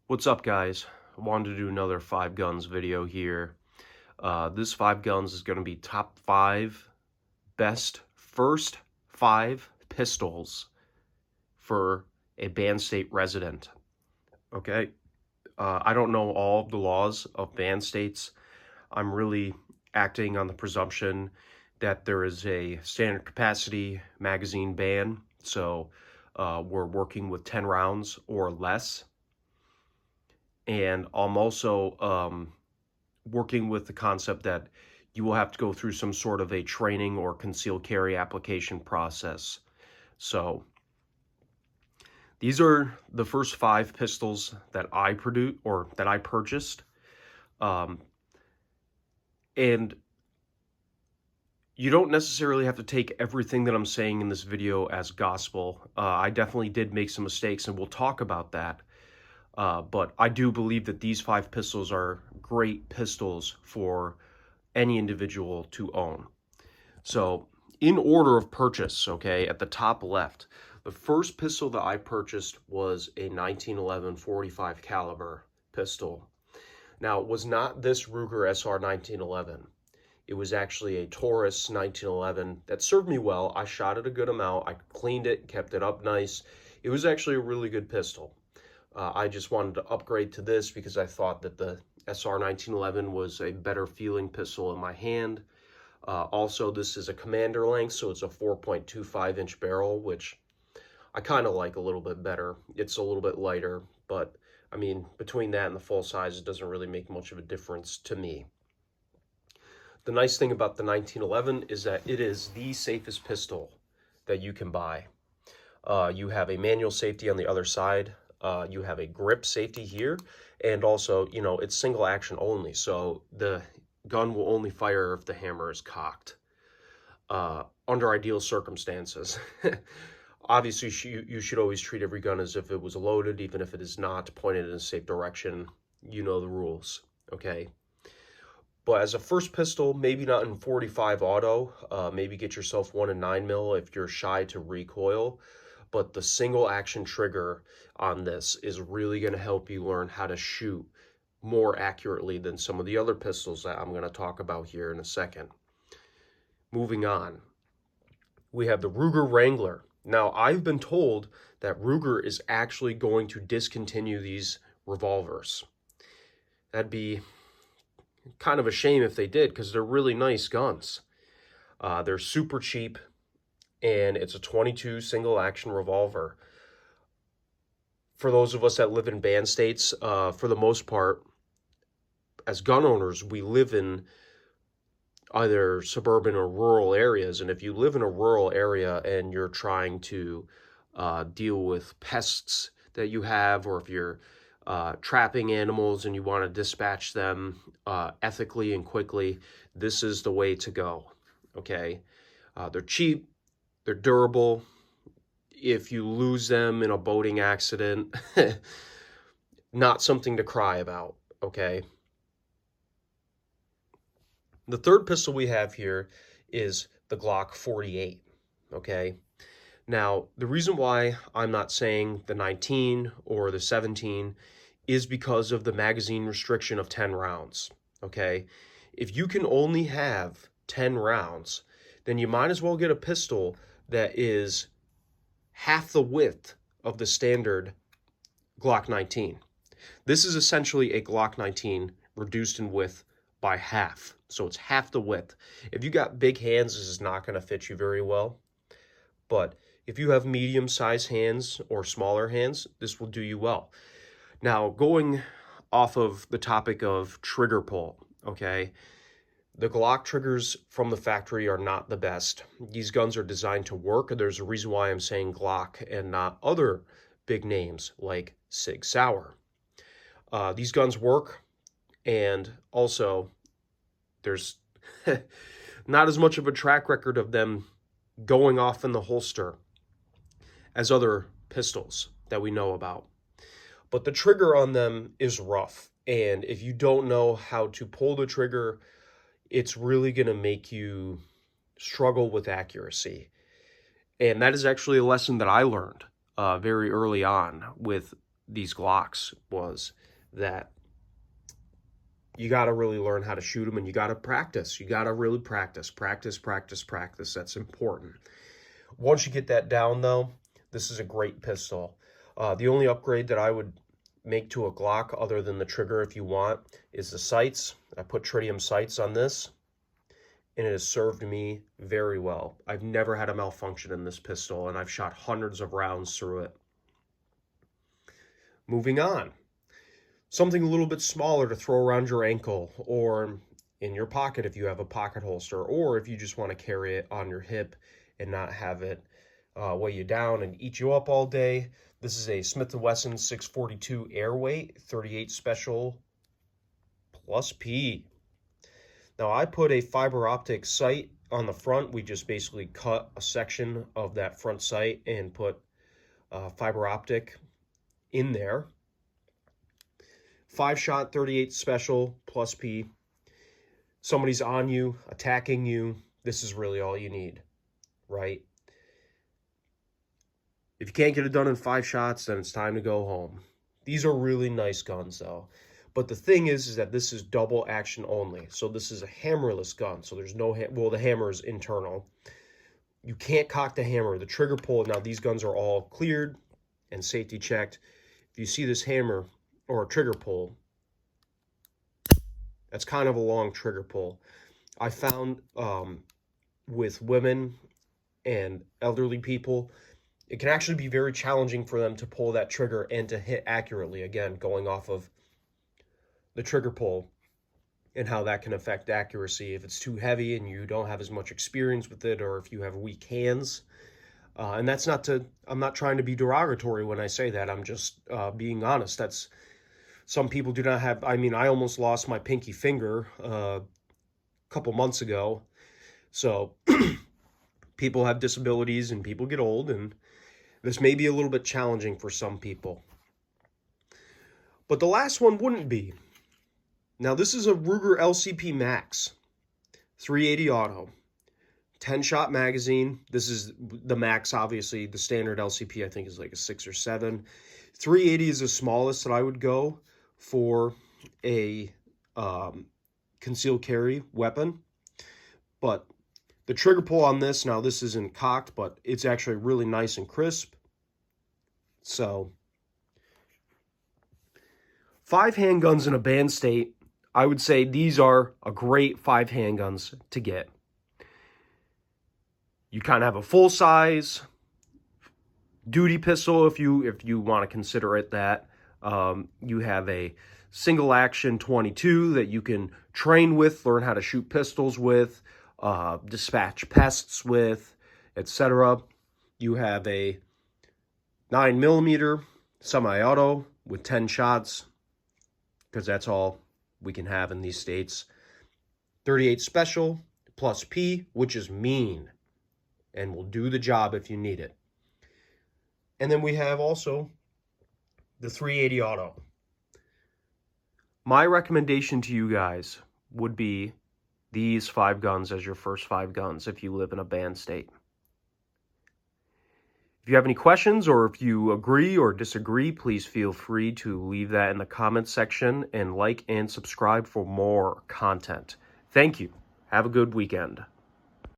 What's up, guys? I wanted to do another 5 guns video here. This 5 guns is going to be top 5 best first 5 pistols for a banned state resident. Okay? I don't know all of the laws of banned states. I'm really acting on the presumption that there is a standard capacity magazine ban. So we're working with 10 rounds or less. And I'm also working with the concept that you will have to go through some sort of a training or concealed carry application process. So these are the first 5 pistols that I produced or that I purchased. And you don't necessarily have to take everything that I'm saying in this video as gospel. I definitely did make some mistakes, and we'll talk about that. But I do believe that these 5 pistols are great pistols for any individual to own. So in order of purchase, okay, at the top left, the first pistol that I purchased was a 1911 45 caliber pistol. Now, it was not this Ruger SR 1911. It was actually a Taurus 1911 that served me well. I shot it a good amount. I cleaned it, kept it up nice. It was actually a really good pistol. I just wanted to upgrade to this because I thought that the SR 1911 was a better feeling pistol in my hand. Also, this is a commander length, so it's a 4.25 inch barrel, which I kind of like a little bit better. It's a little bit lighter, but I mean, between that and the full size, it doesn't really make much of a difference to me. The nice thing about the 1911 is that it is the safest pistol that you can buy. You have a manual safety on the other side. You have a grip safety here, and also, you know, it's single action only, so the gun will only fire if the hammer is cocked, under ideal circumstances. Obviously, you should always treat every gun as if it was loaded, even if it is not pointed in a safe direction. You know the rules, okay? But as a first pistol, maybe not in 45 auto, maybe get yourself one in 9mm if you're shy to recoil. But the single action trigger on this is really going to help you learn how to shoot more accurately than some of the other pistols that I'm going to talk about here in a second. Moving on, we have the Ruger Wrangler. Now, I've been told that Ruger is actually going to discontinue these revolvers. That'd be kind of a shame if they did, because they're really nice guns. They're super cheap, and it's a 22 single action revolver. For those of us that live in banned states, for the most part, as gun owners, we live in either suburban or rural areas. And if you live in a rural area and you're trying to deal with pests that you have, or if you're trapping animals and you want to dispatch them ethically and quickly, this is the way to go, okay? They're cheap, they're durable. If you lose them in a boating accident, not something to cry about, okay? The third pistol we have here is the Glock 48, okay? Now, the reason why I'm not saying the 19 or the 17 is because of the magazine restriction of 10 rounds, okay? If you can only have 10 rounds, then you might as well get a pistol that is half the width of the standard Glock 19. This is essentially a Glock 19 reduced in width by half. So it's half the width. If you got big hands, this is not going to fit you very well. But if you have medium-sized hands or smaller hands, this will do you well. Now, going off of the topic of trigger pull, okay, the Glock triggers from the factory are not the best. These guns are designed to work. There's a reason why I'm saying Glock and not other big names like Sig Sauer. These guns work, and also there's not as much of a track record of them going off in the holster as other pistols that we know about. But the trigger on them is rough, and if you don't know how to pull the trigger, it's really going to make you struggle with accuracy. And that is actually a lesson that I learned very early on with these Glocks was that you got to really learn how to shoot them, and you got to practice. You got to really practice. That's important. Once you get that down, though, this is a great pistol. The only upgrade that I would make to a Glock, other than the trigger if you want, is the sights. I put tritium sights on this, and it has served me very well. I've never had a malfunction in this pistol, and I've shot hundreds of rounds through it. Moving on. Something a little bit smaller to throw around your ankle or in your pocket if you have a pocket holster, or if you just want to carry it on your hip and not have it weigh you down and eat you up all day. This is a Smith & Wesson 642 Airweight 38 Special Plus P. Now, I put a fiber optic sight on the front. We just basically cut a section of that front sight and put fiber optic in there. 5-shot 38 Special Plus P. Somebody's on you, attacking you. This is really all you need, right? If you can't get it done in 5 shots, then it's time to go home. These are really nice guns, though. But the thing is that this is double action only. So this is a hammerless gun. So there's no, well, the hammer is internal. You can't cock the hammer. The trigger pull, now these guns are all cleared and safety checked. If you see this hammer or a trigger pull, that's kind of a long trigger pull. I found with women and elderly people, it can actually be very challenging for them to pull that trigger and to hit accurately, again, going off of the trigger pull and how that can affect accuracy if it's too heavy and you don't have as much experience with it, or if you have weak hands. And that's not to, I'm not trying to be derogatory when I say that. I'm just being honest. That's, some people do not have, I mean, I almost lost my pinky finger a couple months ago. So people have disabilities and people get old, and this may be a little bit challenging for some people. But the last one wouldn't be. Now, this is a Ruger LCP Max 380 auto, 10-shot magazine. This is the Max, obviously. The standard LCP, I think, is like a 6 or 7. 380 is the smallest that I would go for a concealed carry weapon. But the trigger pull on this, now this isn't cocked, but it's actually really nice and crisp. So 5 handguns in a band state, I would say these are a great 5 handguns to get. You kind of have a full-size duty pistol if you want to consider it that. You have a single-action 22 that you can train with, learn how to shoot pistols with, dispatch pests with, etc. You have a 9mm semi-auto with 10 shots, because that's all we can have in these states. 38 Special Plus P, which is mean and will do the job if you need it. And then we have also the 380 auto. My recommendation to you guys would be these 5 guns as your first 5 guns if you live in a banned state. If you have any questions, or if you agree or disagree, please feel free to leave that in the comments section, and like and subscribe for more content. Thank you. Have a good weekend.